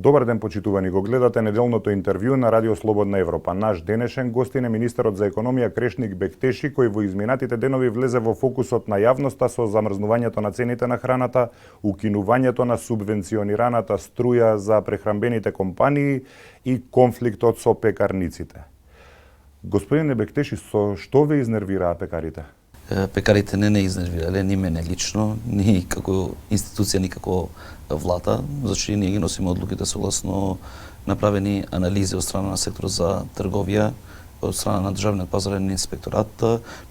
Добар ден, почитувани, го гледате неделното интервју на Радио Слободна Европа. Наш денешен гостин е министерот за економија Крешник Бектеши, кој во изминатите денови влезе во фокусот на јавноста со замрзнувањето на цените на храната, укинувањето на субвенционираната струја за прехранбените компании и конфликтот со пекарниците. Господине Бектеши, со што ве изнервираа пекарите? Пекарите не изнервирале, ни мене лично, ни како институција, ни како влада, зашто ние ги носиме одлуките согласно направени анализи од страна на секторот за трговија, од страна на Државниот пазарен инспекторат.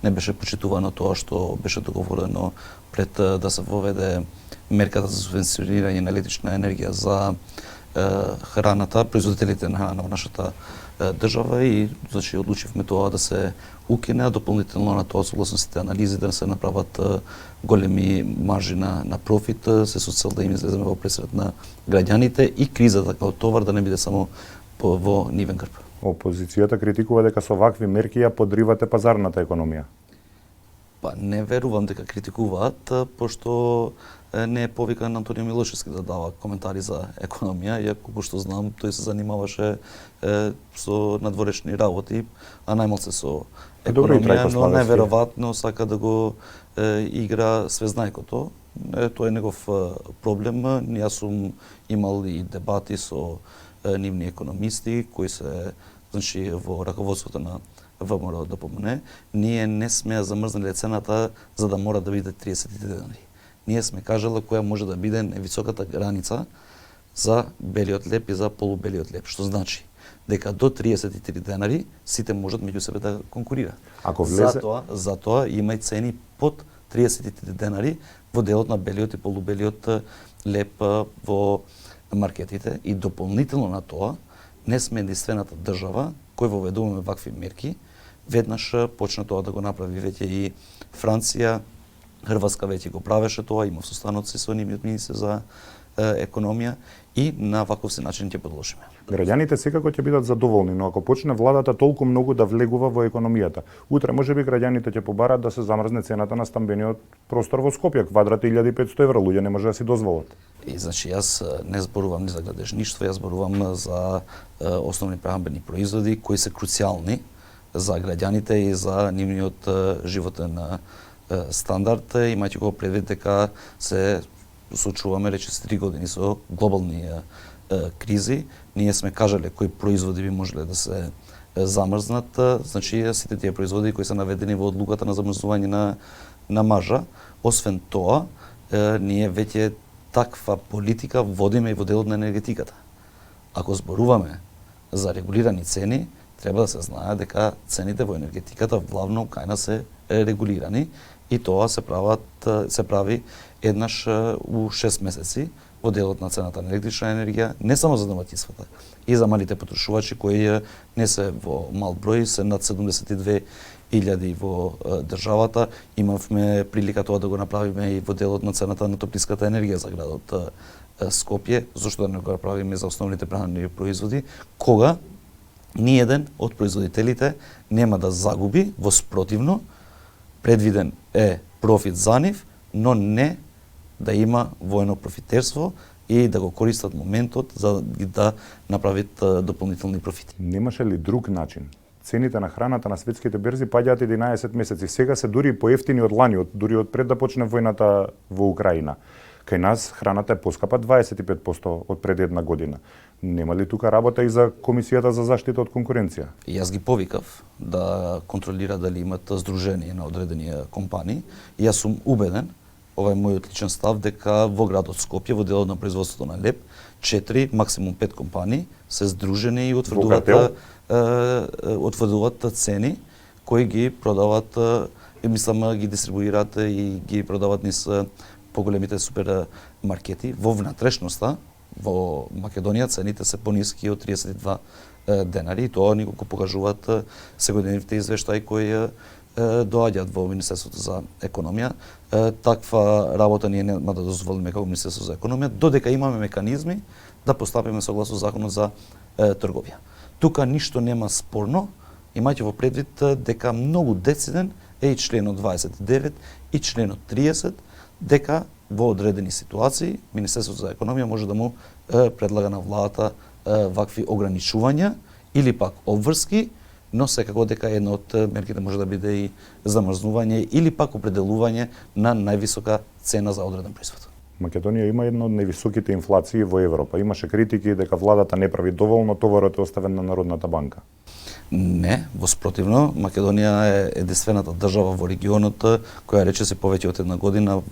Не беше почитувано тоа што беше договорено пред да се воведе мерката за субвенционирање на електрична енергија за храната, производителите на храна во нашата држава, и значи одлучивме тоа да се укине, а дополнително на тоа согласно сите анализи да се направат големи маржи на профит, се со цел да им излеземе во пресред на граѓаните и кризата како товар да не биде само во нивен грб. Опозицијата критикува дека со вакви мерки ја подривате пазарната економија. Па не верувам дека критикуваат, пошто не е повикан Антонио Милошевски да дава коментари за економија, иако колку што знам тој се занимаваше со надворешни работи, а најмалце со економија, но неверојатно сака да го игра свезнајкото. Тоа е негов проблем. Јас сум имал и дебати со нивни економисти кои се значи во раководството на ВМРО ДПМН. Ние не сме замрзнале цената за да мора да биде 30 денари. Ние сме кажале која може да биде највисоката граница за белиот леб и за полубелиот леб, што значи дека до 33 денари сите можат меѓу себе да конкурираат. Ако влезе... Затоа има и цени под 33 денари во делот на белиот и полубелиот леб во маркетите, и дополнително на тоа не сме единствената држава кој воведуваме вакви мерки. Веднаш почна тоа да го направи веќе и Франција, Хрватска веќе го правеше тоа, има состаноци со нивниот министер за економија, и на ваков се начин ќе продолжиме. Граѓаните секако ќе бидат задоволни, но ако почне владата толку многу да влегува во економијата, утре можеби граѓаните ќе побарат да се замрзне цената на стамбениот простор во Скопје, квадрат 1500 евро, луѓе не може да си дозволат. И значи јас не зборувам ни за градежништво, јас зборувам за основни прехранбени производи кои се круцијални за граѓаните и за нивниот животен стандард, имајќи го предвид дека се соочуваме речиси 3 години со глобални кризи. Ние сме кажале кои производи би можеле да се замрзнат, значи сите тие производи кои се наведени во одлуката на замрзнување на маржа. Освен тоа, ние веќе таква политика водиме и во делот на енергетиката. Ако зборуваме за регулирани цени, треба да се знае дека цените во енергетиката главно кај нас се регулирани, и тоа се прави еднаш у 6 месеци во делот на цената на електрична енергија, не само за домаќинствата, и за малите потрошувачи кои не се во мал број, се над 72.000 во државата. Имавме прилика тоа да го направиме и во делот на цената на топлинската енергија за градот Скопје, зошто да не го направиме за основните прехранбени производи, кога ниеден од производителите нема да загуби, во спротивно, предвиден е профит за нив, но не да има воено профитерство и да го користат моментот за да направат дополнителни профити. Немаше ли друг начин? Цените на храната на светските берзи паѓаат 11 месеци. Сега се дури поевтини од лани, дури од пред да почне војната во Украина. Кај нас храната е поскапа 25% од пред една година. Нема ли тука работа и за Комисијата за заштита од конкуренција? Јас ги повикав да контролира дали имат здружение на одредени компании. Јас сум убеден, ова е мојот личен став, дека во градот Скопје, во делот на производството на леб, 4, максимум 5 компании се здружени и утврдуваат цени кои ги продават, мислам ги дистрибуираат и ги продават низ поголемите супермаркети. Во внатрешноста, во Македонија, цените се пониски од 32 денари, и тоа николку покажуваат секојдневните извештаи кои доаѓаат во Министерството за економија. Таква работа ние нема да дозволиме како Министерство за економија, додека имаме меканизми да постапиме согласно законот за трговија. Тука ништо нема спорно, имајќи во предвид дека многу дециден е и членот 29 и членот 30, дека во одредени ситуации Министерството за економија може да му предлага на владата вакви ограничувања или пак обврски, но секако дека една од мерките може да биде и замрзнување или пак определување на највисока цена за одреден производ. Македонија има една од највисоките инфлации во Европа. Имаше критики дека владата не прави доволно, товарот е оставен на Народната банка. Не, во спротивно, Македонија е единствената држава во регионот која рече се повеќе од една година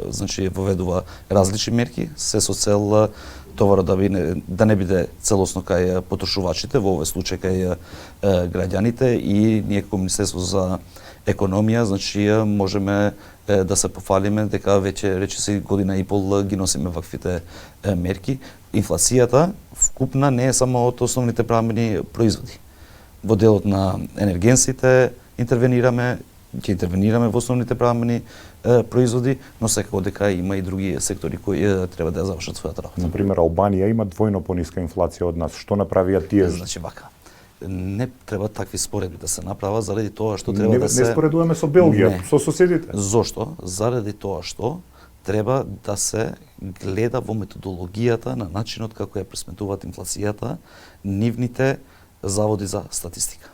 значи воведува различни мерки, се со цел товарот да не биде целосно кај потрошувачите, во овој случај кај граѓаните, и ние како Министерство за економија, значи можеме да се пофалиме дека веќе речиси година и пол ги носиме ваквите мерки. Инфлацијата вкупна не е само од основните прехранбени производи. Во делот на енергенсите интервенираме, ќе интервенираме во основните прехранбени производи, но секако дека има и други сектори кои треба да ја завршат својата работа. Например, Албанија има двојно пониска инфлација од нас. Што направија тие? Значи вака. Не треба такви споредби да се направат заради тоа што треба да се Не споредуваме со Белгија, со соседите. Зошто? Заради тоа што треба да се гледа во методологијата на начинот како ја пресметуваат инфлацијата нивните заводи за статистика.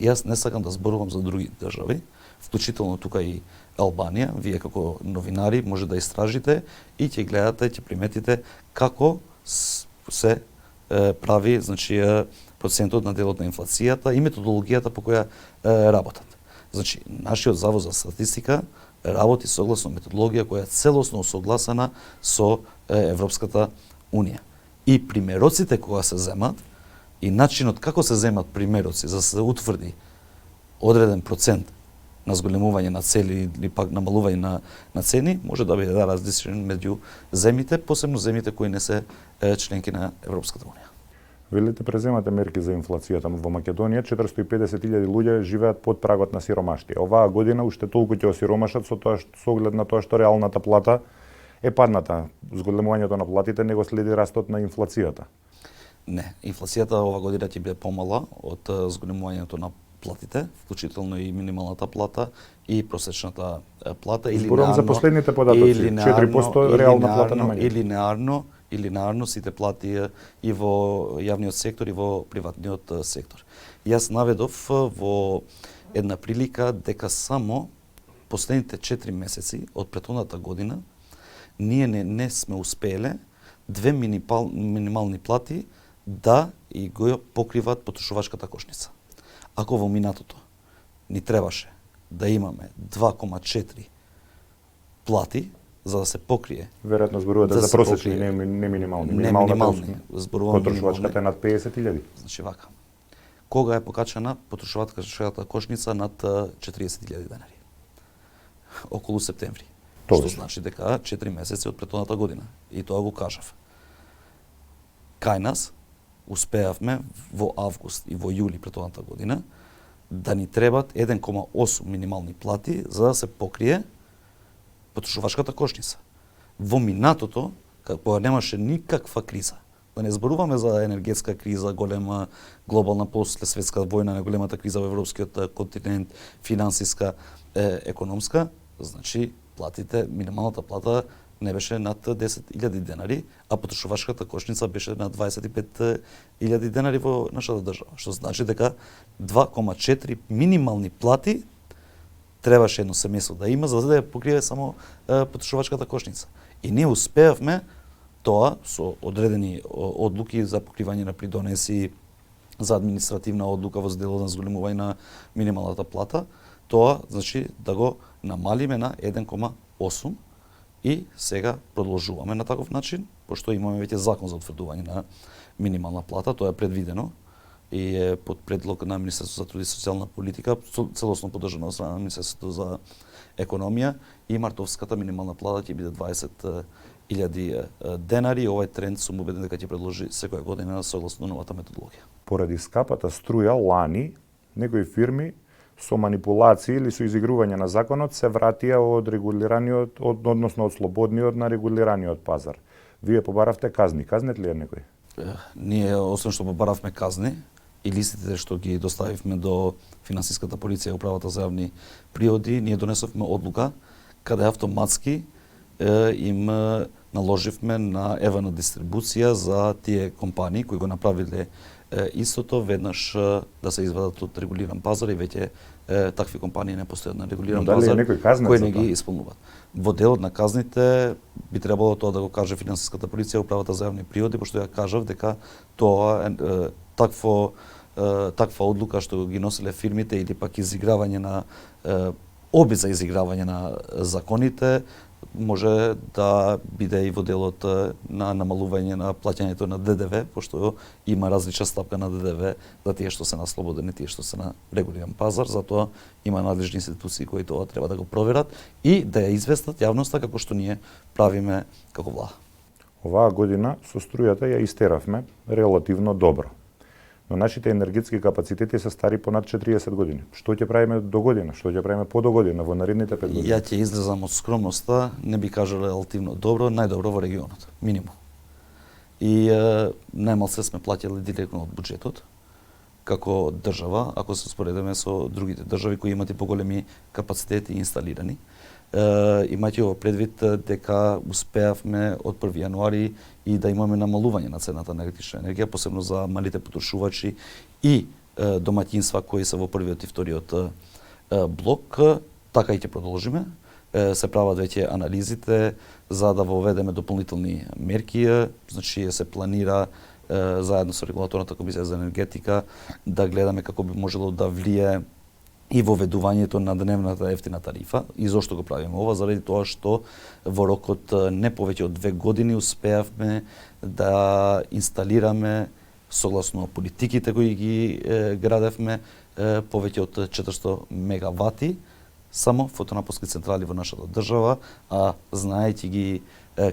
Јас не сакам да зборувам за други држави, вклучително тука и Албанија. Вие како новинари може да истражите и ќе гледате, ќе приметите како се прави, значи процентот на делот на инфлацијата и методологијата по која работат. Значи, нашиот завод за статистика работи согласно методологија која е целосно усогласена со Европската Унија. И примероците кога се земат и начинот како се земат примероци за да се утврди одреден процент на зголемување на цели или пак намалување на цени, може да биде различен меѓу земите, посебно земите кои не се членки на Европската Унија. Велите преземате мерки за инфлацијата во Македонија, 450.000 луѓе живеат под прагот на сиромаштие. Оваа година уште толку ќе осиромашат со оглед на тоа што реалната плата е падната. Зголемувањето на платите не го следи растот на инфлацијата. Не, инфлацијата ова година ќе биде помала од зголемувањето на платите, вклучително и минималната плата и просечната плата, или зборувам за последните податоци, 4% реална плата намаѓа. Или наравно сите плати и во јавниот сектор и во приватниот сектор. Јас наведов во една прилика дека само последните 4 месеци од претходната година ние не сме успеле две минимални плати да и го покриват потрошувачката кошница. Ако во минатото ни требаше да имаме 2,4 плати за да се покрие. Веројатно зборувате за просечни, не минимални. Минимални. Зборувам потрошувачката е над 50.000. Значи вака. Кога е покачена потрошувачката кошница над 40.000 денари? Околу септември. Што значи дека 4 месеци од претходната година. И тоа го кажав. Кај нас успеавме во август и во јули претходната година да ни требат 1,8 минимални плати за да се покрие потрошувачката кошница. Во минатото, кога немаше никаква криза, да не зборуваме за енергетска криза, голема глобална после светска војна, големата криза во европскиот континент, финансиска, економска, значи платите, минималната плата не беше над 10.000 денари, а потрошувачката кошница беше на 25.000 денари во нашата држава. Што значи дека 2,4 минимални плати требаше едно семејство да има за да ја покрие само потрошувачката кошница. И ние успеавме тоа со одредени одлуки за покривање на придонеси, за административна одлука во делот на зголемување на минималната плата, тоа значи да го намалиме на 1,8 и сега продолжуваме на таков начин, пошто имаме веќе закон за утврдување на минимална плата, тоа е предвидено и е под предлог на Министерството за труд и социјална политика, целосно поддржано од страна на Министерството за економија, и мартовската минимална плата ќе биде 20.000 денари. Овој тренд сум убеден дека ќе продолжи секоја година согласно новата методологија. Поради скапата струја лани, некои фирми со манипулации или со изигрување на законот се вратија од регулираниот, односно од слободниот на регулираниот пазар. Вие побаравте казни. Казнет ли е некој? Ние, освен што побаравме казни, и листите што ги доставивме до финансиската полиција и управата за јавни приходи, ние донесовме одлука каде автоматски им наложивме на ЕВН дистрибуција за тие компании кои го направиле истото, веднаш да се извадат од регулиран пазар и веќе такви компании не постојат на регулиран пазар, кои не ги исполнуваат. Во делот на казните би требало тоа да го каже финансиската полиција, управата за јавни приходи, пошто ја кажав дека тоа таква одлука што ги носеле фирмите или пак изигравање на обид за изигравање на законите може да биде и во делот на намалување на плаќањето на ДДВ, пошто има различна стапка на ДДВ за тие што се на слободен и тие што се на регулиран пазар, затоа има надлежни институции кои тоа треба да го проверат и да ја известат јавноста како што ние правиме како влада. Оваа година со струјата ја истеравме релативно добро. Но нашите енергетски капацитети се стари понад 40 години. Што ќе правиме до година? Што ќе правиме по до година во наредните 5 години? Ја ќе излезам од скромноста, не би кажал релативно добро, најдобро во регионот, минимум. И најмалце сме плаќале директно од буџетот, како држава, ако се споредиме со другите држави кои имаат и поголеми капацитети инсталирани. Имајќи во предвид дека успеавме од 1 јануари и да имаме намалување на цената на електрична енергија, посебно за малите потрошувачи и домаќинства кои се во првиот и вториот блок, така и ќе продолжиме. Се прават веќе анализите за да воведеме дополнителни мерки, значи се планира заедно со регулаторната комисија за енергетика да гледаме како би можело да влие и воведувањето на дневната ефтина тарифа. И зошто го правиме ова? Заради тоа што во рокот не повеќе од 2 години успеавме да инсталираме согласно политиките кои ги градевме повеќе од 400 мегавати само фотонапонски централи во нашата држава, а знаејќи ги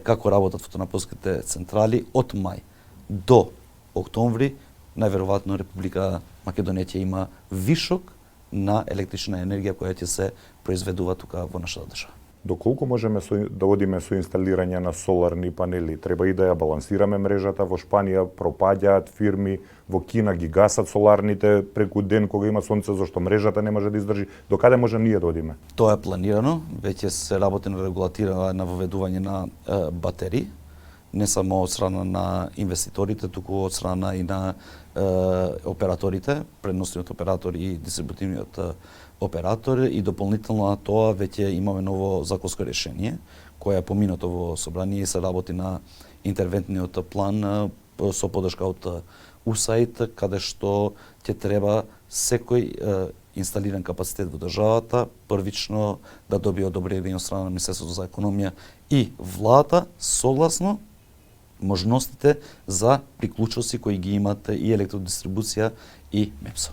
како работат фотонапонските централи од мај до октомври, најверојатно Република Македонија ќе има вишок на електрична енергија која ќе се произведува тука во нашата држава. Доколку можеме да одиме со инсталирање на соларни панели? Треба и да ја балансираме мрежата. Во Шпанија пропаѓаат фирми, во Кина ги гасат соларните преку ден кога има сонце, зашто мрежата не може да издржи. До каде може ние да одиме? Тоа е планирано, веќе се работи на регулатира на воведување на батерии, не само од страна на инвеститорите, туку од страна и на операторите, преносниот оператор и дистрибутивниот оператор, и дополнително на тоа веќе имаме ново законско решение кое е поминато во собрание и се работи на интервентниот план со поддршка од УСАИД, каде што ќе треба секој инсталиран капацитет во државата првично да добие одобрение од страна на Министерството за економија и владата согласно можностите за приклучоци кои ги имат и електродистрибуција и МЕПСО.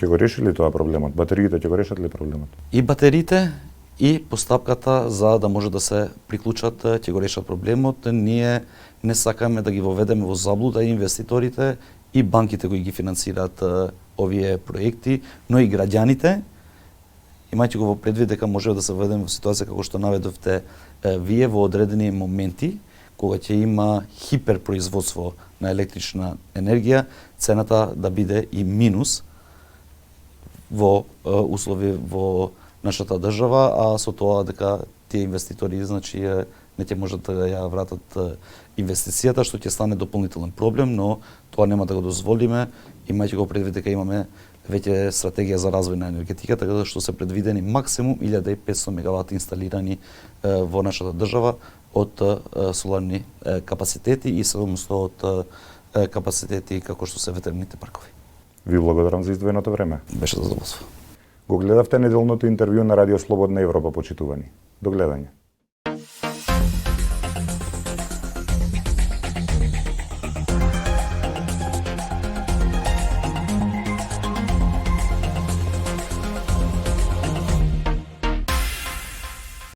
Ќе го реши ли тоа проблемот? Батериите ќе го решат ли проблемот? И батериите и постапката за да може да се приклучат ќе го решат проблемот. Ние не сакаме да ги воведеме во заблуда и инвеститорите и банките кои ги финансираат овие проекти, но и граѓаните, имајќи го во предвид дека може да се воведеме во ситуација како што наведовте вие во одредени моменти, кога ќе има хиперпроизводство на електрична енергија, цената да биде и минус во услови во нашата држава, а со тоа дека тие инвеститори значи не ќе можат да ја вратат инвестицијата, што ќе стане дополнителен проблем, но тоа нема да го дозволиме, имајќи го предвид дека имаме веќе стратегија за развој на енергетиката, каде што се предвидени максимум 1500 мегавати инсталирани во нашата држава од соларни капацитети и 700 од капацитети како што се ветерните паркови. Ви благодарам за издвоеното време. Беше задоволство. Го гледавте неделното интервју на Радио Слободна Европа, почитувани. До гледање.